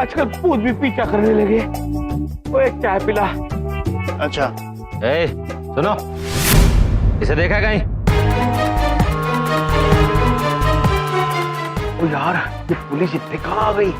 आजकल भूत भी पीछा करने लगे। वो एक चाय पिला। अच्छा। ए, सुनो, इसे देखा कहीं? ओ यार, ये पुलिस इतने कहाँ आ गई?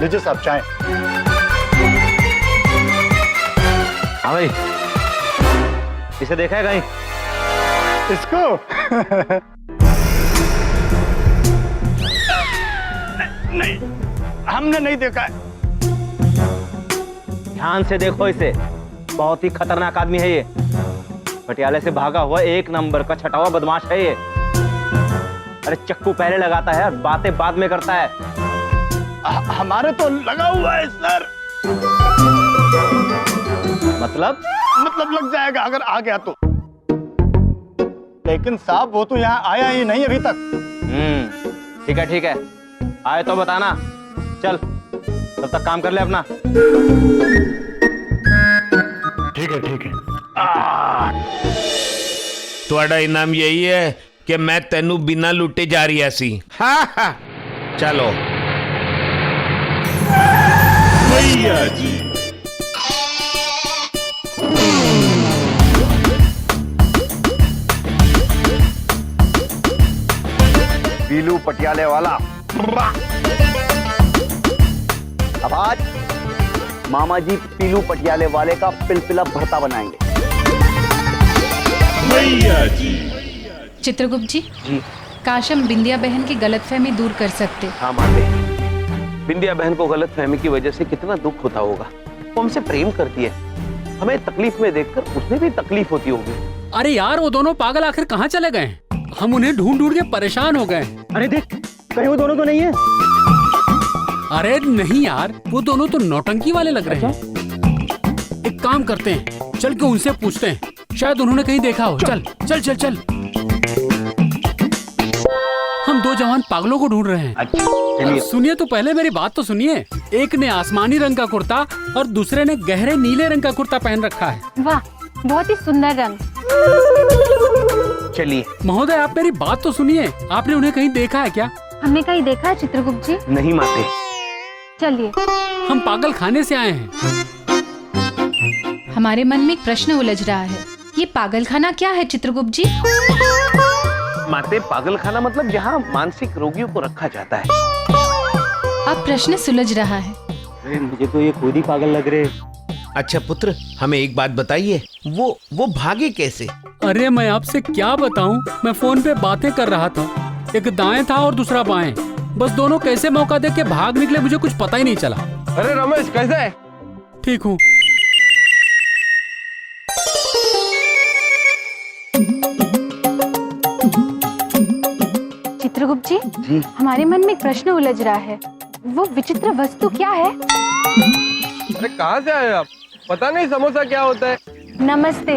लीजिए साहब चाय। हाँ भाई, इसे देखा है कहीं? इसको? नहीं, हमने नहीं देखा है। ध्यान से देखो इसे, बहुत ही खतरनाक आदमी है ये। पटियाले से भागा हुआ एक नंबर का छटा हुआ बदमाश है ये। अरे चक्कू पहले लगाता है और बातें बाद में करता है। हमारे तो लगा हुआ है सर। मतलब लग जाएगा अगर आ गया तो। लेकिन साहब वो तो यहाँ आया ही नहीं अभी तक। ठीक है, आए तो बताना। चल, तब तक काम कर ले अपना। ठीक है। ਤੁਹਾਡਾ इनाम यही है कि मैं तेनू बिना लुटे जा रही सी। हाँ। चलो भैया जी। पीलू पटियाले वाला। अब आज मामा जी पीलू पटियाले वाले का पिलपिला भरता बनाएंगे। भैया जी। चित्रगुप्त जी, काश हम बिंदिया बहन की गलतफहमी दूर कर सकते। हाँ माते, बिंदिया बहन को गलतफहमी की वजह से कितना दुख होता होगा। वो हमसे प्रेम करती है, हमें तकलीफ में देखकर उसने भी तकलीफ होती होगी। अरे यार, वो दोनों पागल आखिर कहाँ चले गए? हम उन्हें ढूंढ के परेशान हो गए। अरे देख, कहीं वो दोनों तो नहीं है? अरे नहीं यार, वो दोनों तो नौटंकी वाले लग रहे हैं। एक काम करते हैं, चल के उनसे पूछते हैं, शायद उन्होंने कहीं देखा हो। चल। हम दो जवान पागलों को ढूंढ रहे हैं। चलिए। सुनिए तो पहले मेरी बात तो सुनिए। एक ने आसमानी रंग का कुर्ता और दूसरे ने गहरे नीले रंग का कुर्ता पहन रखा है। वाह, बहुत ही सुंदर रंग। चलिए। महोदय, आप मेरी बात तो सुनिए। आपने उन्हें कहीं देखा है क्या? हमने कहीं देखा है चित्रगुप्त जी? नहीं माते। चलिए। हम पागल खाने से आए हैं। हमारे मन में एक प्रश्न उलझ रहा है। ये पागलखाना क्या है चित्रगुप्त जी? माते, पागल खाना मतलब जहाँ मानसिक रोगियों को रखा जाता है। अब प्रश्न सुलझ रहा है। अरे मुझे तो ये खुद ही पागल लग रहे। अच्छा पुत्र, हमें एक बात बताइए, वो भागे कैसे? अरे मैं आपसे क्या बताऊं, मैं फोन पे बातें कर रहा था। एक दाएं था और दूसरा बाएं। बस दोनों कैसे मौका देके भाग निकले मुझे कुछ पता ही नहीं चला। अरे रमेश, कैसे है? ठीक हूँ। चित्रगुप्त जी, हमारे मन में एक प्रश्न उलझ रहा है। वो विचित्र वस्तु क्या है? अरे कहाँ से आए आप? पता नहीं समोसा क्या होता है। नमस्ते,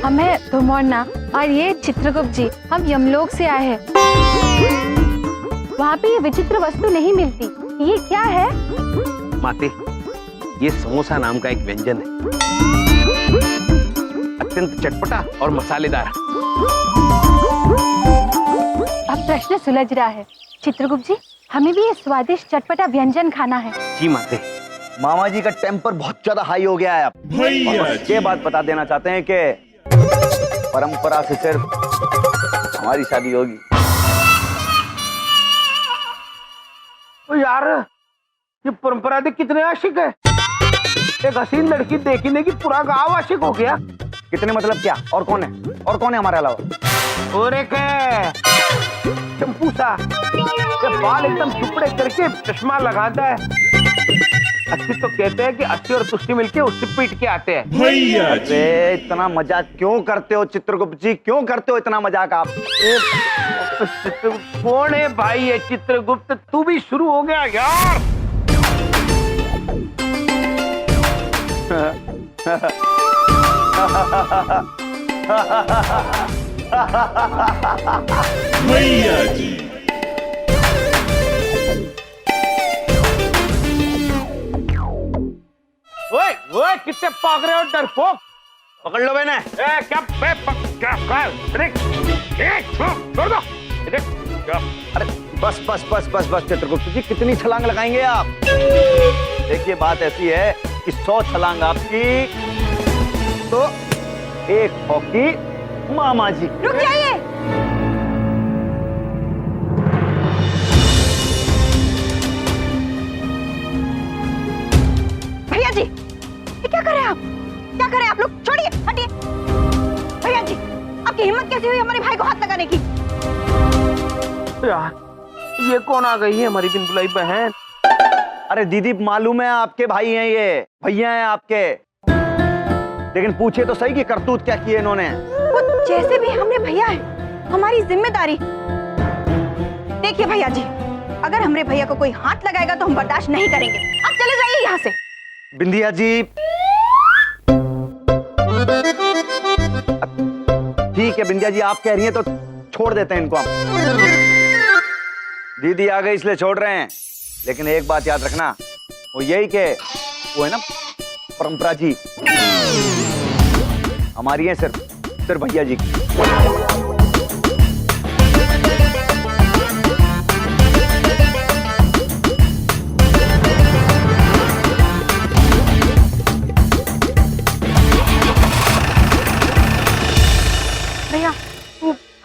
हम है धुमोरना और ये चित्रगुप्त जी, हम यमलोक से आए हैं। वहाँ पे ये विचित्र वस्तु नहीं मिलती। ये क्या है? माते, ये समोसा नाम का एक व्यंजन है, अत्यंत चटपटा और मसालेदार। अब प्रश्न सुलझ रहा है। चित्रगुप्त जी, हमें भी ये स्वादिष्ट चटपटा व्यंजन खाना है। जी माते। मामा जी का टेम्पर बहुत ज्यादा हाई हो गया है अब। और ये बात बता देना चाहते हैं कि परंपरा से सिर्फ हमारी शादी होगी। तो यार, ये परंपरा देख कितने आशिक है। एक हसीन लड़की देखने की पूरा गांव आशिक हो गया। कितने मतलब क्या? और कौन है हमारे अलावा? और एक है चंपू सा, ये बाल एकदम टुकड़े करके चश्मा लगाता है। अच्छी तो कहते हैं कि अच्छी और तुष्टि मिलके उससे पीट के आते हैं। अरे इतना मजाक क्यों करते हो चित्रगुप्त जी? क्यों करते हो इतना मजाक आप? कौन है भाई ये चित्रगुप्त? तू भी शुरू हो गया यार। भैया जी। ओए कितने पाग रहे हो डरपोक? पकड़ लो मैंने। क्या छोड़ दो। अरे बस बस बस बस बस चित्रगुप्त जी, कितनी छलांग लगाएंगे आप? देखिए बात ऐसी है कि 100 छलांग आपकी तो 1 हॉकी मामा जी। रुक जाइए। भैया जी, ये क्या कर रहे हैं आप? क्या कर रहे हैं आप लोग? छोड़िए, हटिए। भैया जी, आपकी हिम्मत कैसी हुई हमारे भाई को हाथ लगाने की? यार, ये कौन आ गई है हमारी बिन बुलाई बहन? अरे दीदी, मालूम है आपके भाई हैं, ये भैया हैं आपके, लेकिन पूछे तो सही कि करतूत क्या किए इन्होंने। वो जैसे भी हमने भैया है, हमारी जिम्मेदारी। देखिए भैया जी, अगर हमारे भैया को कोई हाथ लगाएगा तो हम बर्दाश्त नहीं करेंगे। आप चले जाइए यहाँ से। बिंदिया जी, ठीक है बिंदिया जी, आप कह रही हैं तो छोड़ देते हैं इनको हम। दीदी आ गई इसलिए छोड़ रहे हैं, लेकिन एक बात याद रखना, वो यही के वो है ना परंपरा जी, हमारी है सिर्फ भैया जी की। भैया,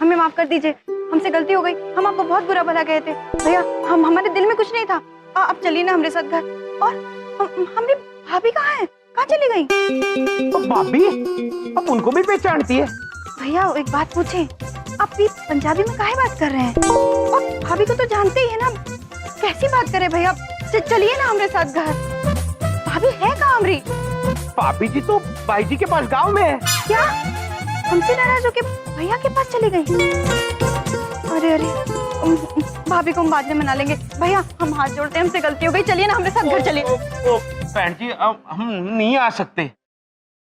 हमें माफ कर दीजिए, हमसे गलती हो गई। हम आपको बहुत बुरा भला कहे थे भैया। हमारे दिल में कुछ नहीं था। अब चलिए ना हमारे साथ घर। और हमारी भाभी कहाँ है? कहाँ चली गई? तो भाभी अब उनको भी पहचानती है? भैया एक बात पूछे, आप भी पंजाबी में काहे बात कर रहे हैं? और भाभी को तो जानते ही है ना, कैसी बात करे भैया? चलिए ना हमारे साथ घर। भाभी है कहाँ हमारी? भाभी जी तो भाई जी के पास गांव में है। क्या हमसे नाराज होके भैया के पास चली गई? अरे अरे, भाभी को हम बाद में मना लेंगे। भैया हम हाथ जोड़ते हैं, हमसे गलती हो गई। चलिए ना हमारे साथ घर चलिए। बहन जी, अब हम नहीं आ सकते।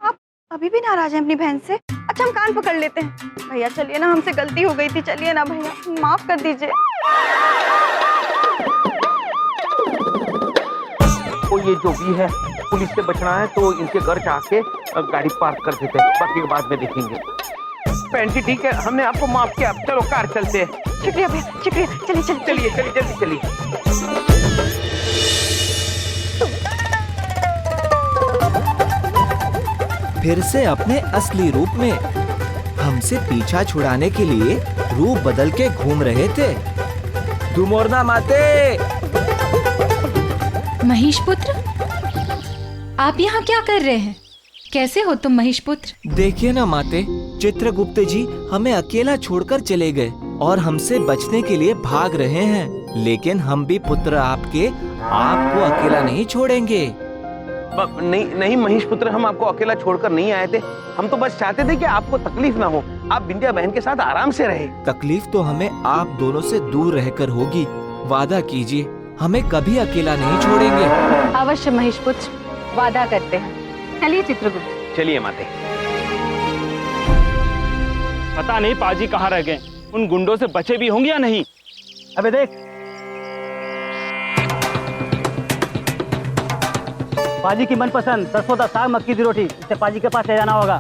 आप अभी भी नाराज हैं अपनी बहन से? अच्छा हम कान पकड़ लेते हैं। भैया चलिए ना, हमसे गलती हो गई थी। चलिए ना भैया, माफ कर दीजिए। तो ये जो भी है, पुलिस से बचना है तो इनके घर जाके गाड़ी पार्क कर देते हैं, बाकी के बाद में देखेंगे। बहन जी ठीक है, हमने आपको माफ किया। चलो कार चलते हैं। शुक्रिया भैया, शुक्रिया। चलिए चलिए चलिए चलिए जल्दी चलिए। फिर से अपने असली रूप में हमसे पीछा छुड़ाने के लिए रूप बदल के घूम रहे थे। दुमोरना माते। महेश पुत्र, आप यहाँ क्या कर रहे हैं? कैसे हो तुम महेश पुत्र? देखिए ना माते, चित्रगुप्त जी हमें अकेला छोड़कर चले गए और हमसे बचने के लिए भाग रहे हैं। लेकिन हम भी पुत्र आपके आपको अकेला नहीं छोड़ेंगे। नहीं नहीं महेश पुत्र, हम आपको अकेला छोड़कर नहीं आए थे। हम तो बस चाहते थे कि आपको तकलीफ ना हो, आप बिंदिया बहन के साथ आराम से रहे। तकलीफ तो हमें आप दोनों से दूर रहकर होगी। वादा कीजिए, हमें कभी अकेला नहीं छोड़ेंगे। अवश्य महेश पुत्र, वादा करते हैं। चलिए चित्रगुप्त। चलिए माते। पता नहीं पाजी कहाँ रह गए, उन गुंडों से बचे भी होंगे या नहीं। अबे देख, पाजी की मनपसंद सरसों का साग मक्की की रोटी, इसे पाजी के पास ले जाना होगा।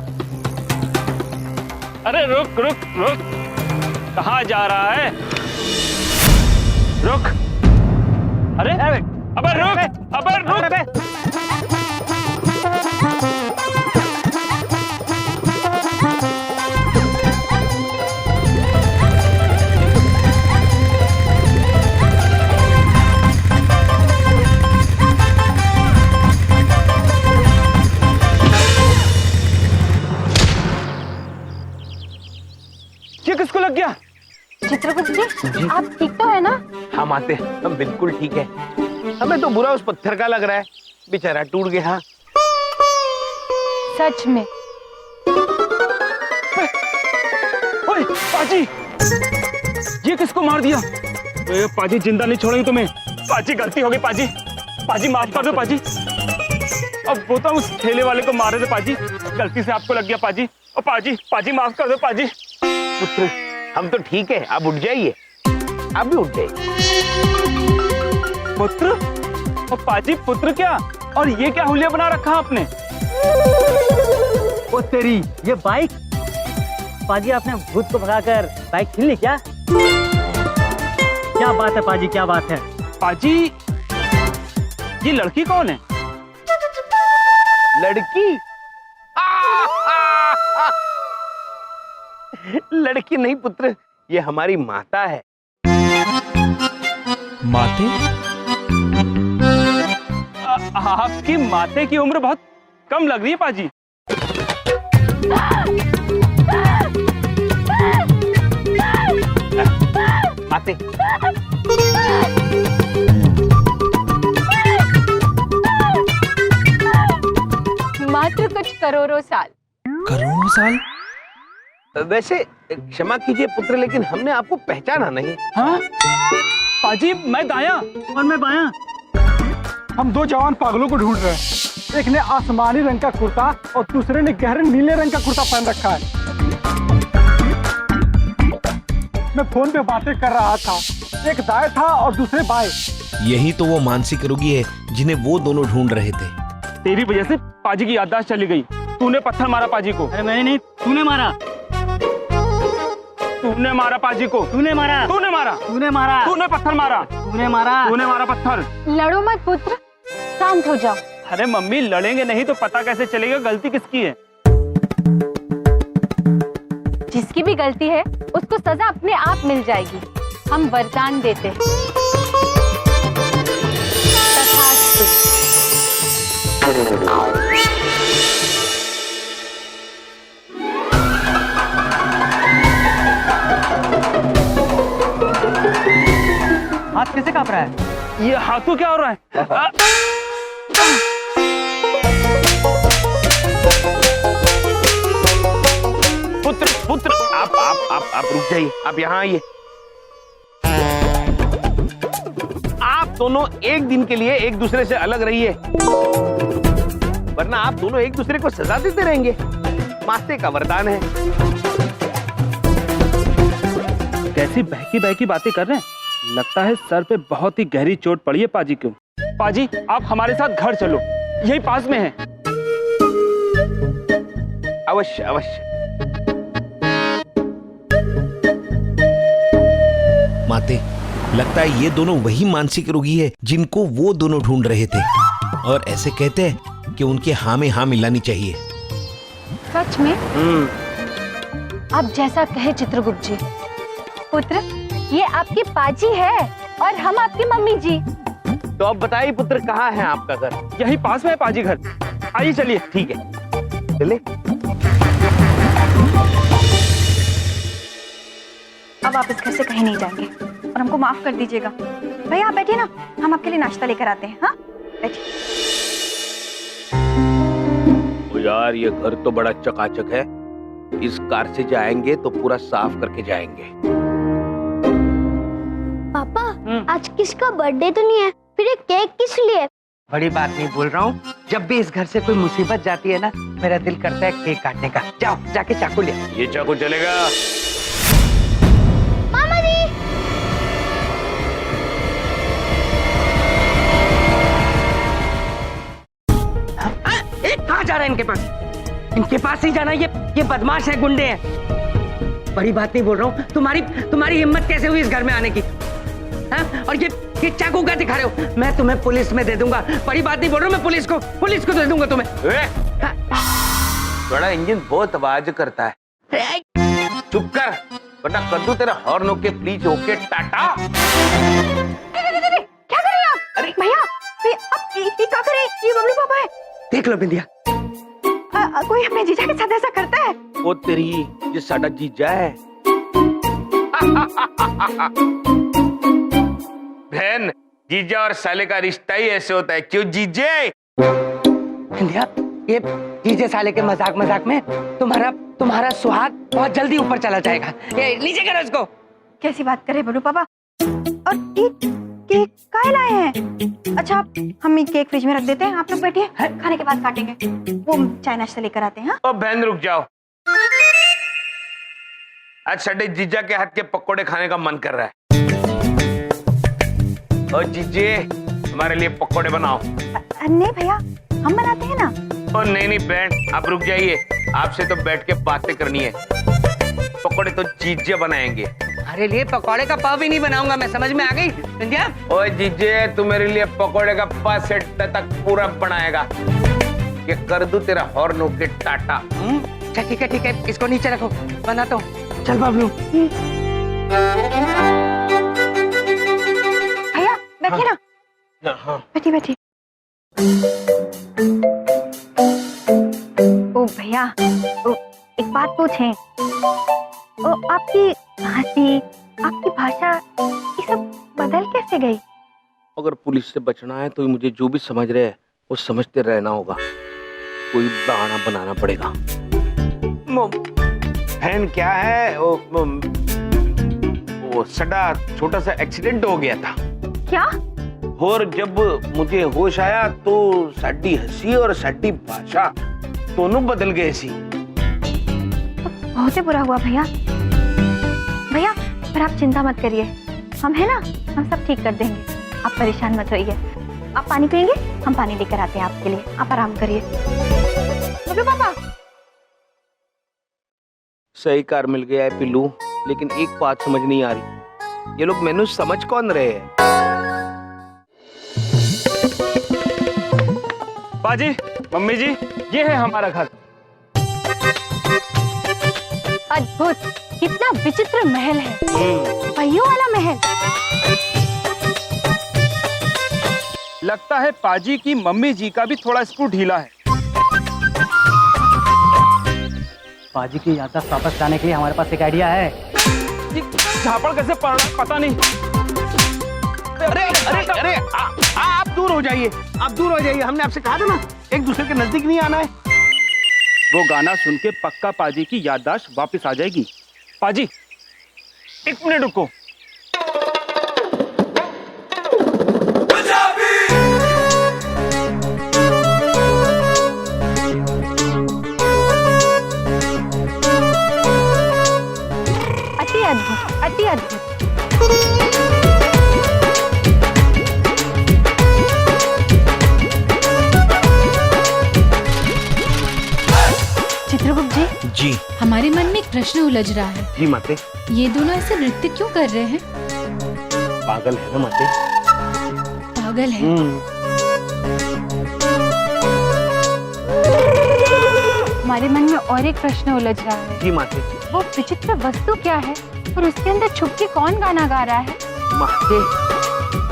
अरे रुक रुक रुक, कहाँ जा रहा है? रुक। अरे अबे रुक, अबे रुक। ये किसको लग गया? चित्रगुप्त जी, आप ठीक तो है ना? हम आते, हम बिल्कुल ठीक है। हमें तो बुरा उस पत्थर का लग रहा है, बेचारा टूट गया। सच में? ओए पाजी, ये किसको मार दिया? ए, पाजी जिंदा नहीं छोड़ेंगे तुम्हें। पाजी गलती हो गई पाजी, पाजी माफ कर दो पाजी। अब वो तो उस ठेले वाले को मारे थे पाजी, गलती से आपको लग गया पाजी। और पाजी, पाजी माफ कर दो पाजी। पुत्र हम तो ठीक है, आप उठ जाइए। आप भी उठ जाइए। पुत्र? और पाजी पुत्र क्या? और ये क्या हुलिया बना रखा आपने? ओ तेरी, ये बाइक? पाजी आपने भूत को भगाकर बाइक छीन ली क्या? क्या बात है पाजी, क्या बात है? पाजी, ये लड़की कौन है? लड़की? लड़की नहीं पुत्र, ये हमारी माता है। माते? आपकी माते की उम्र बहुत कम लग रही है पाजी। माते, मात्र कुछ करोड़ों साल। करोड़ों साल? वैसे क्षमा कीजिए पुत्र, लेकिन हमने आपको पहचाना नहीं। हाँ? पाजी, मैं दाया और मैं बाया। हम दो जवान पागलों को ढूंढ रहे हैं। एक ने आसमानी रंग का कुर्ता और दूसरे ने गहरे नीले रंग का कुर्ता पहन रखा है। मैं फोन पे बातें कर रहा था, एक दाएं था और दूसरे बाएं। यही तो वो मानसिक रोगी है जिन्हें वो दोनों ढूंढ रहे थे। तेरी वजह से पाजी की याददाश्त चली गई। तूने पत्थर मारा पाजी को। अरे मैंने नहीं, तूने मारा। तूने मारा पाजी को। तूने मारा। तूने मारा। तूने मारा। तूने पत्थर मारा। तूने मारा। तूने मारा पत्थर। लड़ो मत पुत्र, शांत हो जाओ। अरे मम्मी, लड़ेंगे नहीं तो पता कैसे चलेगा गलती किसकी है? जिसकी भी गलती है उसको सजा अपने आप मिल जाएगी। हम वरदान देते हैं। तथास्तु। हाथ कैसे कांप रहा है? ये हाथों क्या हो रहा है? पुत्र पुत्र, आप रुक जाइए, आप यहाँ आइए। आप दोनों एक दिन के लिए एक दूसरे से अलग रहिए, वरना आप दोनों एक दूसरे को सजा देते रहेंगे। मास्ते का वरदान है। कैसी बहकी बहकी बातें कर रहे हैं? लगता है सर पे बहुत ही गहरी चोट पड़ी है पाजी को। पाजी, आप हमारे साथ घर चलो, यही पास में है। अवश्य अवश्य। माते, लगता है ये दोनों वही मानसिक रोगी है जिनको वो दोनों ढूंढ रहे थे, और ऐसे कहते हैं कि उनके हाँ में हाँ मिलानी चाहिए। सच में? आप जैसा कहे चित्रगुप्त जी। पुत्र, ये आपकी पाजी है और हम आपकी मम्मी जी। तो अब बताइए पुत्र, कहाँ है आपका घर? यही पास में है पाजी घर। आइए चलिए। ठीक है, चले। अब आप इस घर से कहीं नहीं जाएंगे और हमको माफ कर दीजिएगा। भैया आप बैठिए ना, हम आपके लिए नाश्ता लेकर आते हैं। हाँ बैठिए। ओ यार, ये घर तो बड़ा चकाचक है। इस कार से जाएंगे तो पूरा साफ करके जाएंगे। पापा, आज किसका बर्थडे तो नहीं है, फिर ये केक किस लिए? बड़ी बात नहीं बोल रहा हूँ। जब भी इस घर से कोई मुसीबत जाती है ना, मेरा दिल करता है केक काटने का। जाओ जाके चाकू ले। ये चाकू चलेगा? मामा जी। कहाँ जा रहा है इनके पास? इनके पास ही जाना। ये बदमाश है, गुंडे हैं। बड़ी बात नहीं बोल रहा हूँ। तुम्हारी हिम्मत कैसे हुई इस घर में आने की? हाँ? और ये चाकू क्या दिखा रहे हो? मैं तुम्हें पुलिस में दे दूंगा। बड़ी बात नहीं बोल रहा हूँ, मैं पुलिस को दे दूंगा तुम्हें। बड़ा इंजन बहुत आवाज करता है। चुप कर, वरना कर दूं तेरा हॉर्न के प्लीज ओके टाटा। क्या कर रहे हैं आप? अरे भैया, ये क्या कर रहे हैं? ये बबलू पापा है। देख लो बिंदिया, कोई अपने जीजा के साथ ऐसा करता है? वो तेरी, ये साडा जीजा है। बहन, जीजा और साले का रिश्ता ही ऐसे होता है। क्यों जीजे? बिंदिया, ये जीजे साले के मजाक में तुम्हारा सुहाग बहुत जल्दी ऊपर चला जाएगा। ये नीचे करो इसको। कैसी बात करे बबलू पापा? और केक काहे लाए हैं? अच्छा, हम ये केक फ्रिज में रख देते हैं, आप लोग बैठिए, खाने के बाद काटेंगे। वो चाय नाश्ता लेकर आते हैं। ओ बहन रुक जाओ, आज साडे जीजा के हाथ के पकोड़े खाने का मन कर रहा है। ओ जीजे, हमारे लिए पकोड़े बनाओ। नहीं भैया, हम बनाते हैं ना। ओ नहीं बहन, आप रुक जाइए, आपसे तो बैठ के बातें करनी है। पकोड़े तो जीजे बनाएंगे। तुम्हारे लिए पकौड़े का पाव भी नहीं बनाऊंगा मैं, समझ में आ गई संध्या? ओए जीजे, तू मेरे लिए पकोड़े का 5 सेट तक पूरा बनाएगा। ये कर दूं तेरा हॉर्न होके टाटा। अच्छा ठीक है, इसको नीचे रखो, बनाता हूँ। चल बाबलू। भैया बैठिए ना। बैठी। ओ भैया, एक बात पूछें। आपकी हंसी, आपकी भाषा, ये सब बदल कैसे गई? अगर पुलिस से बचना है तो मुझे जो भी समझ रहे हैं वो समझते रहना होगा। कोई बहाना बनाना पड़ेगा। बहन क्या है, वो सड़ा छोटा सा एक्सीडेंट हो गया था। क्या? और जब मुझे होश आया तो साडी हंसी और साडी भाषा दोनों बदल गए सी। बहुत ही बुरा हुआ भैया। पर आप चिंता मत करिए, हम है ना, हम सब ठीक कर देंगे। आप परेशान मत होइए। आप पानी पिएंगे? हम पानी लेकर आते हैं आपके लिए, आप आराम करिए। पापा सही कार मिल गया है पिल्लू, लेकिन एक बात समझ नहीं आ रही, ये लोग मैनू समझ कौन रहे हैं? पाजी, मम्मी जी, ये है हमारा घर। अद्भुत, कितना विचित्र महल है, पहियों वाला महल। लगता है पाजी की मम्मी जी का भी थोड़ा स्क्रू ढीला है। पाजी की याददाश्त वापस लाने के लिए हमारे पास एक आइडिया है। ये झापड़ कैसे पड़ रहा है पता नहीं। अरे आप दूर हो जाइए, हमने आपसे कहा था ना एक दूसरे के नजदीक नहीं आना है। वो गाना सुन के पक्का पाजी की याददाश्त वापस आ जाएगी। पाजी, 1 मिनट रुको। अति अद्भुत। चित्रगुप्त जी, हमारे मन में एक प्रश्न उलझ रहा है। जी माते। ये दोनों ऐसे नृत्य क्यों कर रहे हैं? पागल है ना माते? पागल है। हमारे मन में और एक प्रश्न उलझ रहा है। जी माते। वो विचित्र वस्तु क्या है और उसके अंदर छुप के कौन गाना गा रहा है? माते,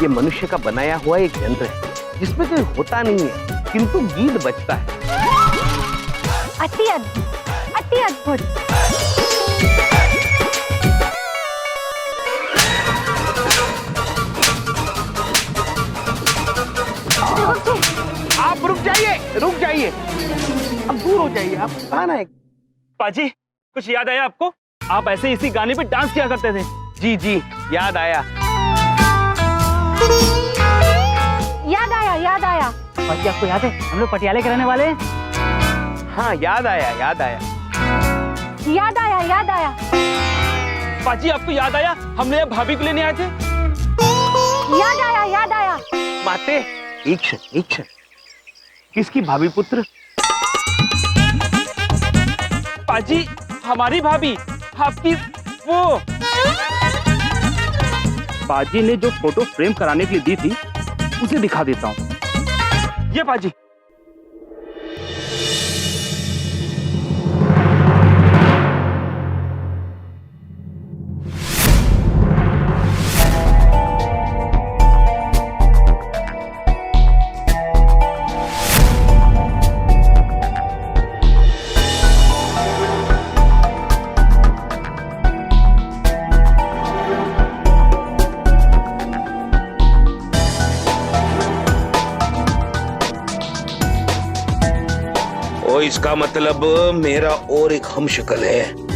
ये मनुष्य का बनाया हुआ एक यंत्र है जिसमें कोई होता नहीं है किंतु गीत बजता है। अति अद्भुत, अति अद्भुत। आप रुक जाइए, अब दूर हो जाइए। आप कहाँ ना है? पाजी, कुछ याद आया आपको? आप ऐसे इसी गाने पे डांस किया करते थे। जी, याद आया। पाजी आपको याद है हम लोग पटियाले के रहने वाले हैं? हाँ याद आया। याद आया। पाजी, आपको याद आया हमने यहाँ भाभी को लेने आए थे? याद आया। माते, एक क्षण, किसकी भाभी पुत्र? पाजी, हमारी भाभी, आपकी वो। पाजी ने जो फोटो फ्रेम कराने के लिए दी थी उसे दिखा देता हूँ। ये पाजी। इसका मतलब मेरा और एक हमशक्ल है।